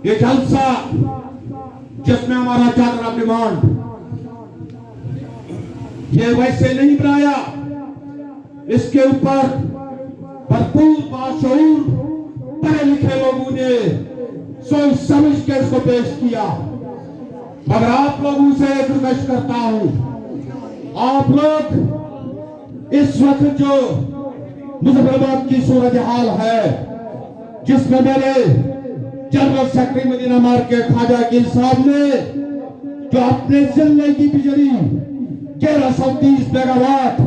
یہ جلسہ جس میں ہمارا چادر آف ڈیمانڈ یہ ویسے نہیں بنایا، اس کے اوپر بھرپور باشعور پڑھے لکھے لوگوں نے سوچ سمجھ کے اس کو پیش کیا، مگر آپ لوگوں سے گزارش کرتا ہوں، آپ لوگ اس وقت جو مظفر آباد کی صورتحال ہے جس میں میرے جنرل سیکرٹری مدینہ مارکیٹ خواجہ عقیل صاحب نے جو اپنے ضلع کی بجلی 1130 میگا واٹ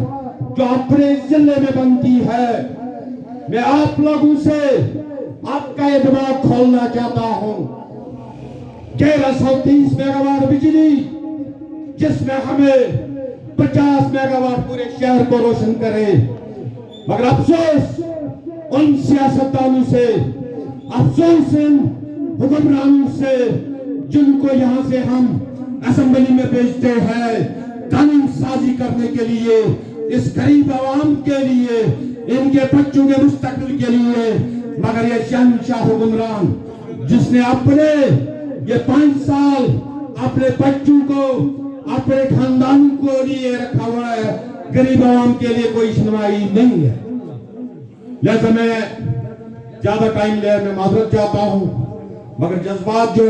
جو اپنے ضلع میں بنتی ہے، میں آپ لوگوں سے آپ کا یہ دماغ کھولنا چاہتا ہوں۔ 1130 میگا واٹ بجلی جس میں ہمیں 50 میگا واٹ پورے شہر کو روشن کرے، مگر افسوس ان سیاستدانوں سے، افسوس ان حکمرانوں سے جن کو یہاں سے ہم اسمبلی میں بھیجتے ہیں قانون سازی کرنے کے لیے، اس غریب عوام کے لیے، ان کے بچوں کے مستقبل کے لیے، مگر یہ شہنشاہ حکمران جس نے اپنے یہ 5 سال اپنے بچوں کو اپنے خاندان کو لیے رکھا ہوا ہے، غریب عوام کے لیے کوئی سنوائی نہیں ہے۔ لہذا میں زیادہ ٹائم لے میں معذرت چاہتا ہوں، مگر جذبات جو